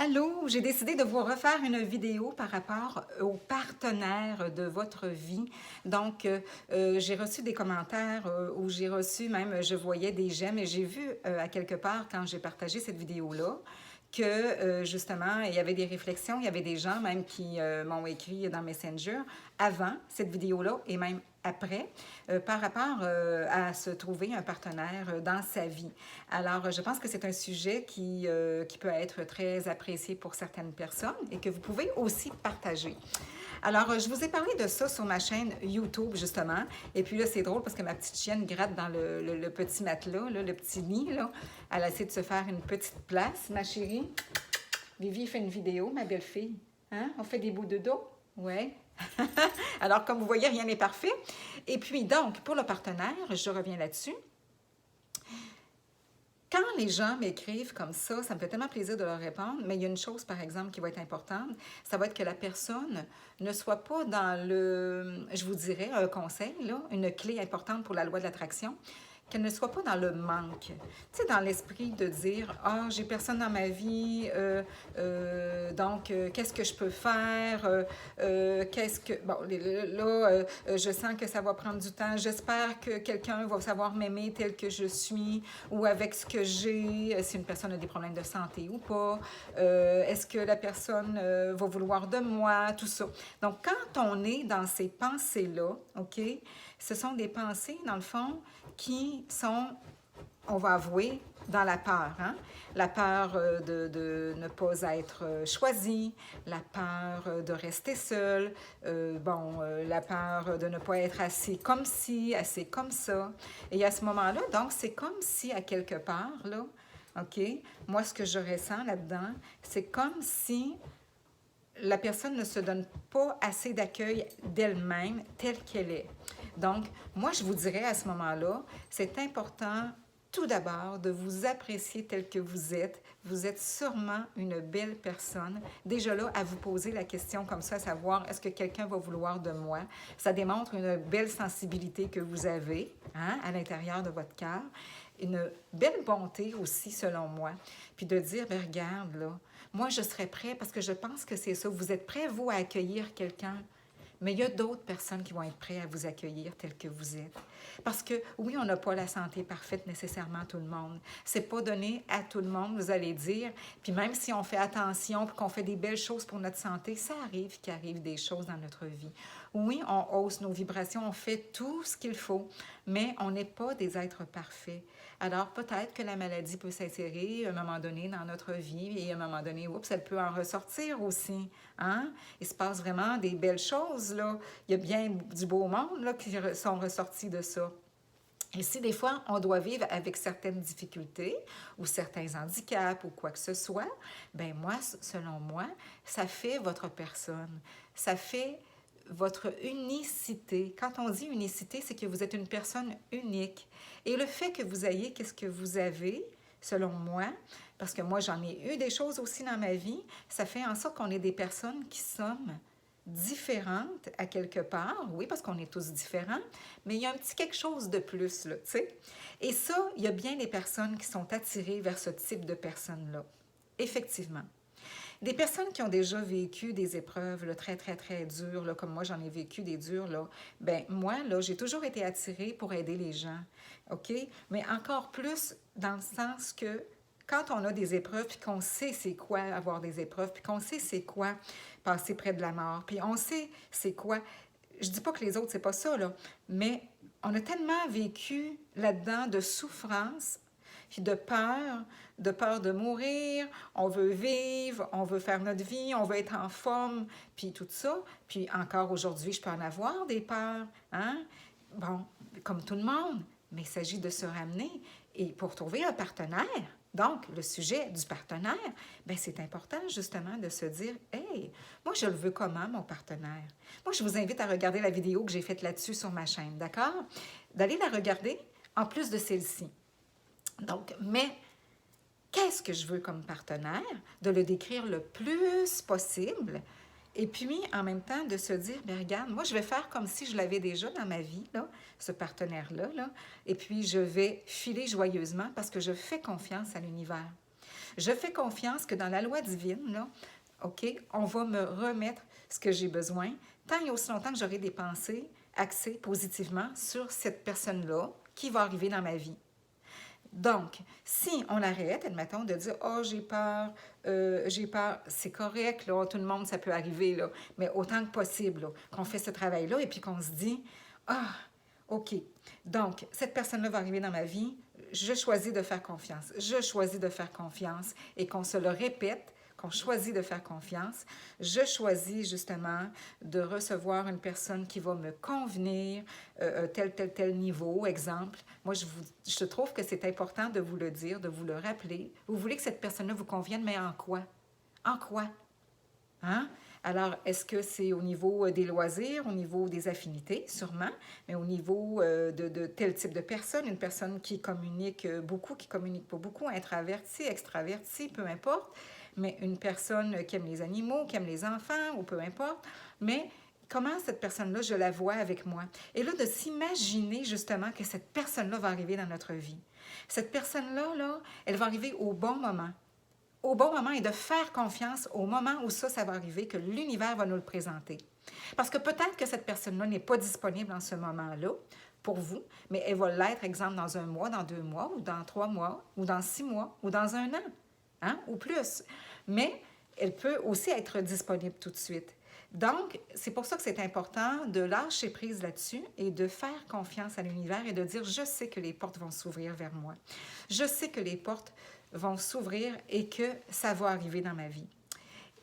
Allô, j'ai décidé de vous refaire une vidéo par rapport aux partenaires de votre vie. Donc, j'ai reçu des commentaires où j'ai reçu même, je voyais des j'aime et j'ai vu à quelque part quand j'ai partagé cette vidéo-là que justement, il y avait des réflexions, il y avait des gens même qui m'ont écrit dans Messenger avant cette vidéo-là et même après, par rapport à se trouver un partenaire dans sa vie. Alors, je pense que c'est un sujet qui peut être très apprécié pour certaines personnes et que vous pouvez aussi partager. Alors, je vous ai parlé de ça sur ma chaîne YouTube, justement. Et puis là, c'est drôle parce que ma petite chienne gratte dans le petit matelas, là, le petit lit. Là. Elle essaie de se faire une petite place, ma chérie. Vivi fait une vidéo, ma belle-fille. Hein? On fait des bouts de dos? Ouais. Alors, comme vous voyez, rien n'est parfait. Et puis, donc, pour le partenaire, je reviens là-dessus. Quand les gens m'écrivent comme ça me fait tellement plaisir de leur répondre, mais il y a une chose, par exemple, qui va être importante, ça va être que la personne ne soit pas dans le, je vous dirais, un conseil, là, une clé importante pour la loi de l'attraction, qu'elle ne soit pas dans le manque. Tu sais, dans l'esprit de dire « Ah, j'ai personne dans ma vie, donc qu'est-ce que je peux faire? Qu'est-ce que... » Bon, là, je sens que ça va prendre du temps. J'espère que quelqu'un va savoir m'aimer tel que je suis ou avec ce que j'ai, si une personne a des problèmes de santé ou pas. Est-ce que la personne va vouloir de moi? Tout ça. Donc, quand on est dans ces pensées-là, OK, ce sont des pensées, dans le fond, qui sont, on va avouer, dans la peur. Hein? La peur de ne pas être choisi, la peur de rester seul, la peur de ne pas être assez comme ci, assez comme ça. Et à ce moment-là, donc, c'est comme si, à quelque part, là, OK, moi, ce que je ressens là-dedans, c'est comme si la personne ne se donne pas assez d'accueil d'elle-même telle qu'elle est. Donc, moi, je vous dirais à ce moment-là, c'est important tout d'abord de vous apprécier tel que vous êtes. Vous êtes sûrement une belle personne. Déjà là, à vous poser la question comme ça, à savoir, est-ce que quelqu'un va vouloir de moi? Ça démontre une belle sensibilité que vous avez hein, à l'intérieur de votre cœur. Une belle bonté aussi, selon moi. Puis de dire, bien, regarde, là, moi, je serais prêt parce que je pense que c'est ça. Vous êtes prêt, vous, à accueillir quelqu'un? Mais il y a d'autres personnes qui vont être prêtes à vous accueillir tel que vous êtes. Parce que, oui, on n'a pas la santé parfaite nécessairement à tout le monde. C'est pas donné à tout le monde, vous allez dire. Puis même si on fait attention et qu'on fait des belles choses pour notre santé, ça arrive qu'il arrive des choses dans notre vie. Oui, on hausse nos vibrations, on fait tout ce qu'il faut, mais on n'est pas des êtres parfaits. Alors, peut-être que la maladie peut s'insérer à un moment donné dans notre vie et à un moment donné, oups, elle peut en ressortir aussi. Hein? Il se passe vraiment des belles choses, là. Il y a bien du beau monde, là, qui sont ressortis de ça. Et si des fois, on doit vivre avec certaines difficultés ou certains handicaps ou quoi que ce soit, bien moi, selon moi, ça fait votre personne. Ça fait votre unicité. Quand on dit unicité, c'est que vous êtes une personne unique. Et le fait que vous ayez qu'est-ce que vous avez, selon moi, parce que moi, j'en ai eu des choses aussi dans ma vie, ça fait en sorte qu'on est des personnes qui sommes différentes à quelque part, oui, parce qu'on est tous différents, mais il y a un petit quelque chose de plus, là, tu sais. Et ça, il y a bien des personnes qui sont attirées vers ce type de personnes-là, effectivement. Des personnes qui ont déjà vécu des épreuves là, très, très, très dures, là, comme moi, j'en ai vécu des dures, là, ben moi, là, j'ai toujours été attirée pour aider les gens, OK? Mais encore plus dans le sens que quand on a des épreuves, puis qu'on sait c'est quoi avoir des épreuves, puis qu'on sait c'est quoi passer près de la mort, puis on sait c'est quoi... Je dis pas que les autres, c'est pas ça, là, mais on a tellement vécu là-dedans de souffrance, puis de peur de mourir, on veut vivre, on veut faire notre vie, on veut être en forme, puis tout ça. Puis encore aujourd'hui, je peux en avoir des peurs, hein? Bon, comme tout le monde, mais il s'agit de se ramener et pour trouver un partenaire. Donc, le sujet du partenaire, bien, c'est important justement de se dire « Hey, moi, je le veux comment, mon partenaire? » Moi, je vous invite à regarder la vidéo que j'ai faite là-dessus sur ma chaîne, d'accord? D'aller la regarder en plus de celle-ci. Donc, mais qu'est-ce que je veux comme partenaire? De le décrire le plus possible. Et puis, en même temps, de se dire, bien, regarde, moi, je vais faire comme si je l'avais déjà dans ma vie, là, ce partenaire-là, là, et puis je vais filer joyeusement parce que je fais confiance à l'univers. Je fais confiance que dans la loi divine, là, OK, on va me remettre ce que j'ai besoin, tant et aussi longtemps que j'aurai des pensées axées positivement sur cette personne-là qui va arriver dans ma vie. Donc, si on arrête, admettons, de dire oh, j'ai peur, c'est correct, là, tout le monde, ça peut arriver, là, mais autant que possible, là, qu'on fait ce travail-là et puis qu'on se dit ah, OK, donc, cette personne-là va arriver dans ma vie, je choisis de faire confiance, je choisis de faire confiance et qu'on se le répète, qu'on choisit de faire confiance, je choisis justement de recevoir une personne qui va me convenir, tel niveau, exemple. Moi, je trouve que c'est important de vous le dire, de vous le rappeler. Vous voulez que cette personne-là vous convienne, mais en quoi? En quoi? Hein? Alors, est-ce que c'est au niveau des loisirs, au niveau des affinités, sûrement, mais au niveau de tel type de personne, une personne qui communique beaucoup, qui communique pas beaucoup, introvertie, extravertie, peu importe, mais une personne qui aime les animaux, qui aime les enfants, ou peu importe, mais comment cette personne-là, je la vois avec moi. Et là, de s'imaginer justement que cette personne-là va arriver dans notre vie. Cette personne-là, là, elle va arriver au bon moment et de faire confiance au moment où ça va arriver, que l'univers va nous le présenter. Parce que peut-être que cette personne-là n'est pas disponible en ce moment-là pour vous, mais elle va l'être, exemple, dans 1 mois, dans 2 mois, ou dans 3 mois, ou dans 6 mois, ou dans 1 an, hein, ou plus. Mais elle peut aussi être disponible tout de suite. Donc, c'est pour ça que c'est important de lâcher prise là-dessus et de faire confiance à l'univers et de dire, je sais que les portes vont s'ouvrir vers moi. Je sais que les portes vont s'ouvrir et que ça va arriver dans ma vie.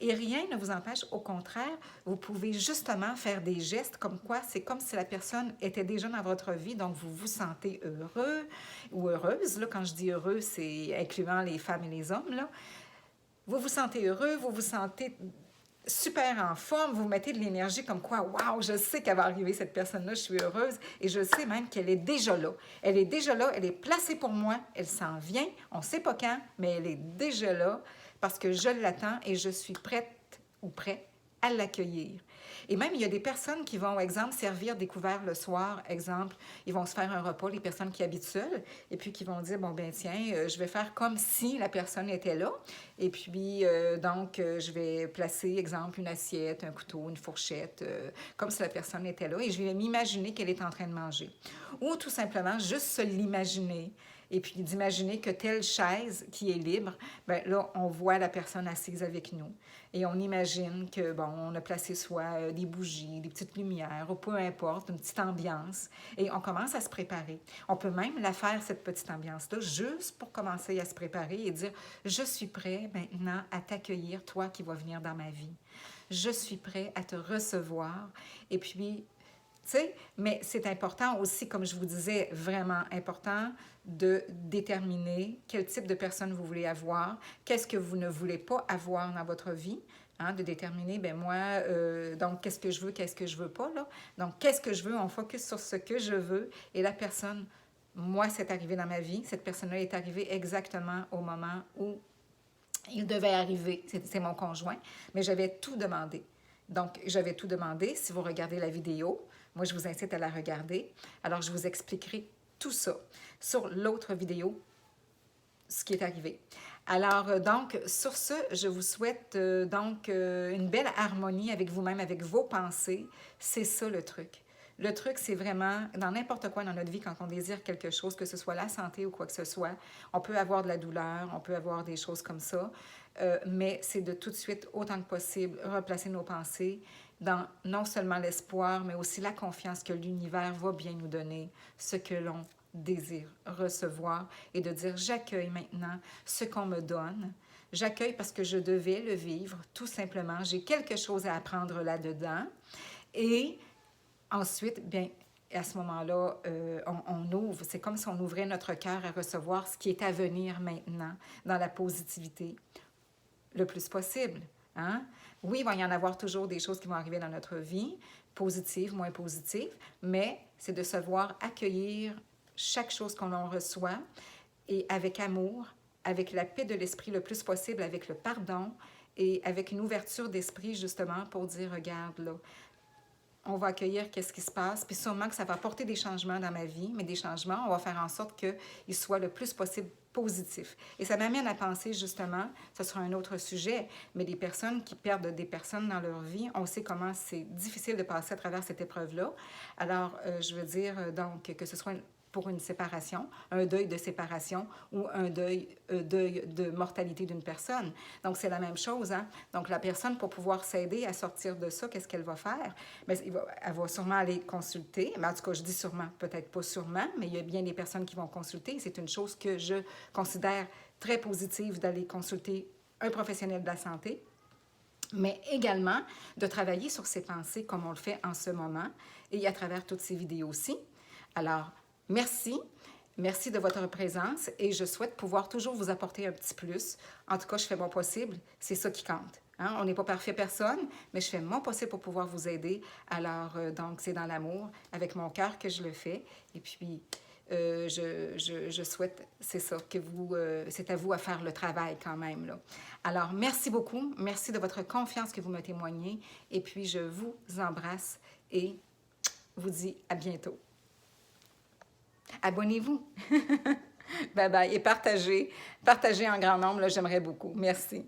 Et rien ne vous empêche, au contraire, vous pouvez justement faire des gestes comme quoi c'est comme si la personne était déjà dans votre vie, donc vous vous sentez heureux ou heureuse. Là, quand je dis heureux, c'est incluant les femmes et les hommes. Là. Vous vous sentez heureux, vous vous sentez super en forme, vous mettez de l'énergie comme quoi, waouh, je sais qu'elle va arriver, cette personne-là, je suis heureuse et je sais même qu'elle est déjà là. Elle est déjà là, elle est placée pour moi, elle s'en vient, on ne sait pas quand, mais elle est déjà là parce que je l'attends et je suis prête ou prêt à l'accueillir. Et même, il y a des personnes qui vont, exemple, servir des couverts le soir, exemple, ils vont se faire un repas, les personnes qui habitent seules, et puis qui vont dire, bon, ben tiens, je vais faire comme si la personne était là, et puis, donc, je vais placer, exemple, une assiette, un couteau, une fourchette, comme si la personne était là, et je vais m'imaginer qu'elle est en train de manger. Ou tout simplement, juste se l'imaginer, et puis d'imaginer que telle chaise qui est libre, ben là, on voit la personne assise avec nous. Et on imagine que, bon, on a placé soit des bougies, des petites lumières, ou peu importe, une petite ambiance. Et on commence à se préparer. On peut même la faire, cette petite ambiance-là, juste pour commencer à se préparer et dire, je suis prêt maintenant à t'accueillir, toi qui vas venir dans ma vie. Je suis prêt à te recevoir. Et puis, tu sais, mais c'est important aussi, comme je vous disais, vraiment important de déterminer quel type de personne vous voulez avoir, qu'est-ce que vous ne voulez pas avoir dans votre vie, hein, de déterminer, ben moi, donc qu'est-ce que je veux pas, là. Donc, qu'est-ce que je veux, on focus sur ce que je veux, et la personne, moi, c'est arrivé dans ma vie, cette personne-là est arrivée exactement au moment où il devait arriver, c'est mon conjoint, mais j'avais tout demandé. Donc, j'avais tout demandé. Si vous regardez la vidéo, moi, je vous incite à la regarder. Alors, je vous expliquerai tout ça sur l'autre vidéo, ce qui est arrivé. Alors, donc, sur ce, je vous souhaite une belle harmonie avec vous-même, avec vos pensées. C'est ça le truc. Le truc, c'est vraiment, dans n'importe quoi dans notre vie, quand on désire quelque chose, que ce soit la santé ou quoi que ce soit, on peut avoir de la douleur, on peut avoir des choses comme ça, mais c'est de tout de suite, autant que possible, replacer nos pensées dans non seulement l'espoir, mais aussi la confiance que l'univers va bien nous donner ce que l'on désire recevoir et de dire, j'accueille maintenant ce qu'on me donne. J'accueille parce que je devais le vivre, tout simplement. J'ai quelque chose à apprendre là-dedans. Et ensuite, bien, à ce moment-là, on ouvre. C'est comme si on ouvrait notre cœur à recevoir ce qui est à venir maintenant dans la positivité le plus possible. Hein? Oui, il va y en avoir toujours des choses qui vont arriver dans notre vie, positives, moins positives, mais c'est de savoir accueillir chaque chose qu'on en reçoit et avec amour, avec la paix de l'esprit le plus possible, avec le pardon et avec une ouverture d'esprit justement pour dire, regarde là, on va accueillir qu'est-ce qui se passe, puis sûrement que ça va apporter des changements dans ma vie, mais des changements, on va faire en sorte qu'ils soient le plus possible positifs. Et ça m'amène à penser justement, ce sera un autre sujet, mais des personnes qui perdent des personnes dans leur vie, on sait comment c'est difficile de passer à travers cette épreuve-là. Alors, je veux dire, donc, que ce soit pour une séparation, un deuil de séparation ou un deuil de mortalité d'une personne. Donc, c'est la même chose. Hein? Donc, la personne, pour pouvoir s'aider à sortir de ça, qu'est-ce qu'elle va faire? Bien, elle va sûrement aller consulter. Mais en tout cas, je dis sûrement, peut-être pas sûrement, mais il y a bien des personnes qui vont consulter. C'est une chose que je considère très positive d'aller consulter un professionnel de la santé, mais également de travailler sur ses pensées comme on le fait en ce moment et à travers toutes ces vidéos-ci. Alors, merci. Merci de votre présence et je souhaite pouvoir toujours vous apporter un petit plus. En tout cas, je fais mon possible. C'est ça qui compte. Hein? On n'est pas parfait personne, mais je fais mon possible pour pouvoir vous aider. Alors, donc, c'est dans l'amour, avec mon cœur que je le fais. Et puis, je souhaite, c'est ça, que vous, c'est à vous à faire le travail quand même. Là. Alors, merci beaucoup. Merci de votre confiance que vous me témoignez. Et puis, je vous embrasse et vous dis à bientôt. Abonnez-vous. Bye bye. Et partagez. Partagez en grand nombre, j'aimerais beaucoup. Merci.